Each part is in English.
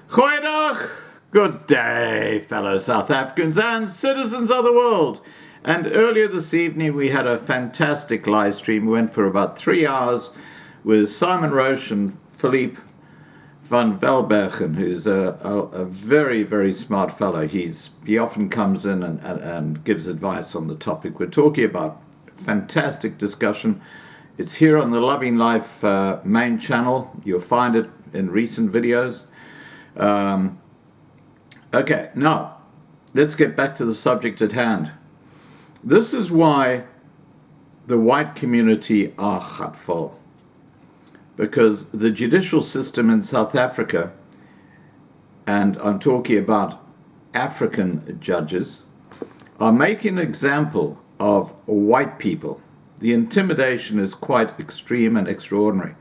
Goeiedag! Good day, fellow South Africans and citizens of the world. And earlier this evening we had a fantastic live stream. We went for about 3 hours with Simon Roche and Philippe van Velbergen, who's a very, very smart fellow. He often comes in and gives advice on the topic we're talking about. Fantastic discussion. It's here on the Loving Life main channel. You'll find it in recent videos. Okay, now let's get back to the subject at hand. This is why the white community are gatvol, because the judicial system in South Africa, and I'm talking about African judges, are making an example of white people. The intimidation is quite extreme and extraordinary.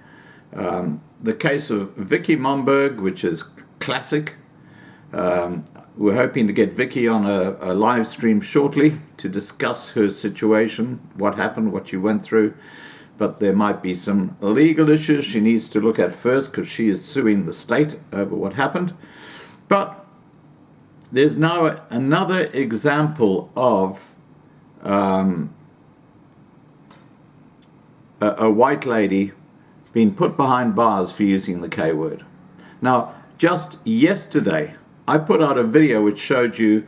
The case of Vicki Momberg, which is classic. We're hoping to get Vicky on a live stream shortly to discuss her situation, what happened, what she went through. But there might be some legal issues she needs to look at first, because she is suing the state over what happened. But there's now another example of a white lady being put behind bars for using the K word. Now, just yesterday, I put out a video which showed you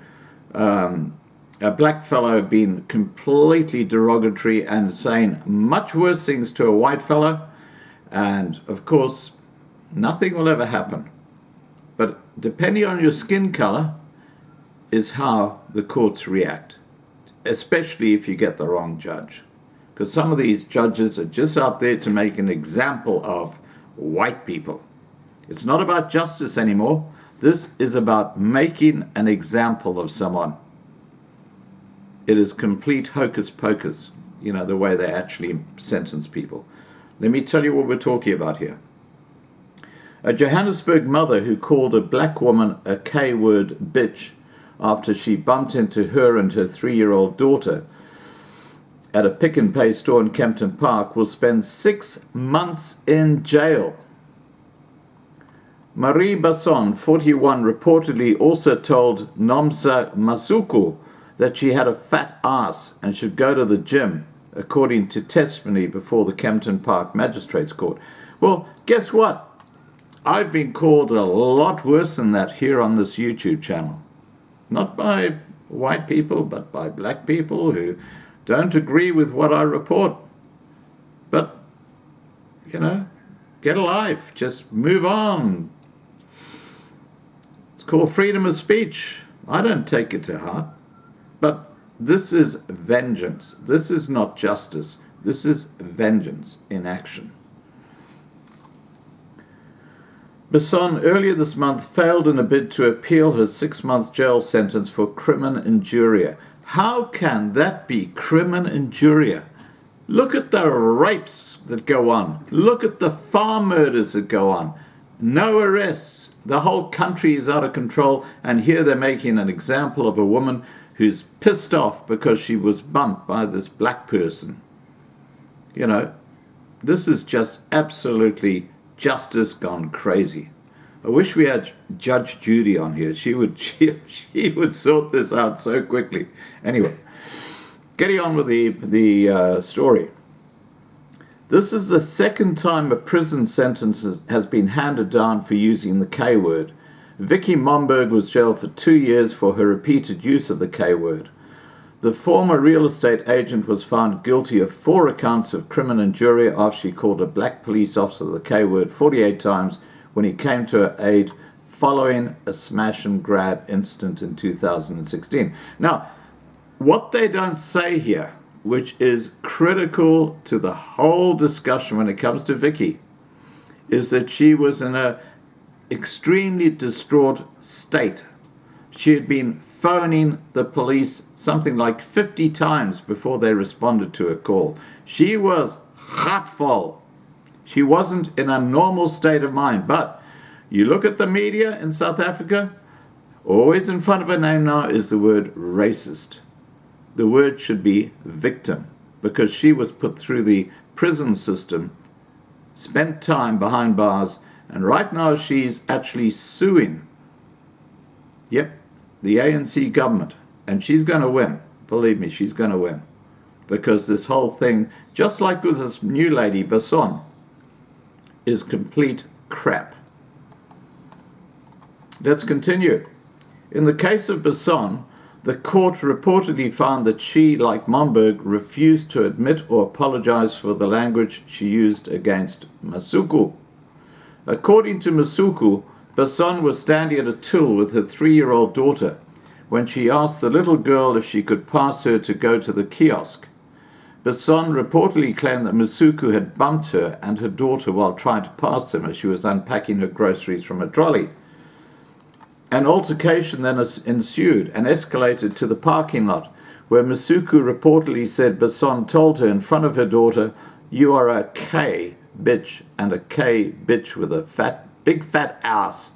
a black fellow being completely derogatory and saying much worse things to a white fellow. And, of course, nothing will ever happen. But depending on your skin color is how the courts react, especially if you get the wrong judge. Because some of these judges are just out there to make an example of white people. It's not about justice anymore. This is about making an example of someone. It is complete hocus pocus, you know, the way they actually sentence people. Let me tell you what we're talking about here. A Johannesburg mother who called a black woman a K-word bitch after she bumped into her and her 3-year-old daughter at a Pick and Pay store in Kempton Park will spend 6 months in jail. Marie Basson, 41, reportedly also told Nomsa Masuku that she had a fat ass and should go to the gym, according to testimony before the Kempton Park Magistrates Court. Well, guess what? I've been called a lot worse than that here on this YouTube channel. Not by white people, but by black people who don't agree with what I report. But, you know, get a life. Just move on. It's called freedom of speech. I don't take it to heart. But this is vengeance. This is not justice. This is vengeance in action. Basson earlier this month failed in a bid to appeal her 6-month jail sentence for crimen injuria. How can that be crimen injuria? Look at the rapes that go on. Look at the farm murders that go on. No arrests. The whole country is out of control, and here they're making an example of a woman who's pissed off because she was bumped by this black person. You know, this is just absolutely justice gone crazy. I wish we had Judge Judy on here. She would sort this out so quickly. Anyway, getting on with the story. This is the second time a prison sentence has been handed down for using the K word. Vicky Momberg was jailed for 2 years for her repeated use of the K word. The former real estate agent was found guilty of 4 counts of crimen injuria after she called a black police officer the K word 48 times when he came to her aid following a smash and grab incident in 2016. Now, what they don't say here, which is critical to the whole discussion when it comes to Vicky, is that she was in an extremely distraught state. She had been phoning the police something like 50 times before they responded to her call. She was gatvol. She wasn't in a normal state of mind. But you look at the media in South Africa, always in front of her name now is the word racist. The word should be victim, because she was put through the prison system, spent time behind bars, and right now she's actually suing Yep, the ANC government. And she's going to win. Believe me, she's going to win. Because this whole thing, just like with this new lady, Basson, is complete crap. Let's continue. In the case of Basson, the court reportedly found that she, like Momberg, refused to admit or apologize for the language she used against Masuku. According to Masuku, Basson was standing at a till with her 3-year-old daughter when she asked the little girl if she could pass her to go to the kiosk. Basson reportedly claimed that Masuku had bumped her and her daughter while trying to pass them as she was unpacking her groceries from a trolley. An altercation then ensued and escalated to the parking lot, where Masuku reportedly said Basson told her in front of her daughter, "You are a K bitch, and a K bitch with a big fat ass.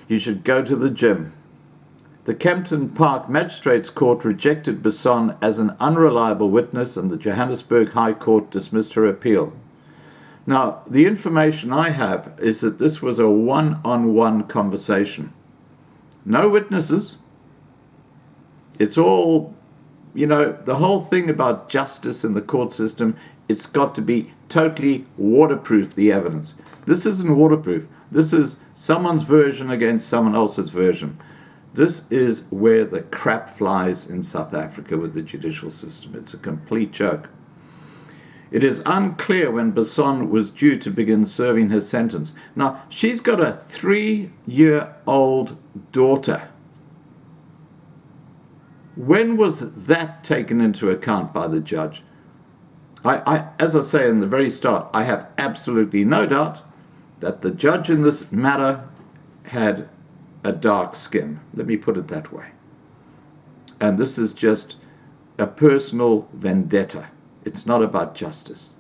You should go to the gym." The Kempton Park Magistrates Court rejected Basson as an unreliable witness, and the Johannesburg High Court dismissed her appeal. Now, the information I have is that this was a one-on-one conversation. No witnesses. It's all, the whole thing about justice in the court system, it's got to be totally waterproof, the evidence. This isn't waterproof. This is someone's version against someone else's version. This is where the crap flies in South Africa with the judicial system. It's a complete joke. It is unclear when Basson was due to begin serving her sentence. Now, she's got a 3-year-old daughter. When was that taken into account by the judge? As I say in the very start, I have absolutely no doubt that the judge in this matter had a dark skin. Let me put it that way. And this is just a personal vendetta. It's not about justice.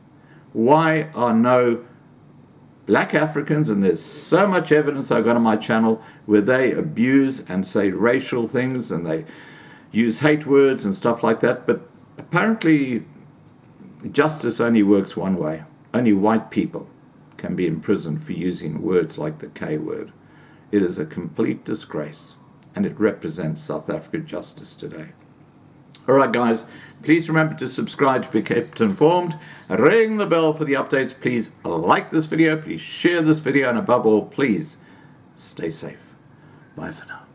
Why are no black Africans, and there's so much evidence I've got on my channel where they abuse and say racial things and they use hate words and stuff like that, but apparently justice only works one way. Only white people can be imprisoned for using words like the K word. It is a complete disgrace, and it represents South African justice today. All right, guys, please remember to subscribe to be kept informed. Ring the bell for the updates. Please like this video. Please share this video. And above all, please stay safe. Bye for now.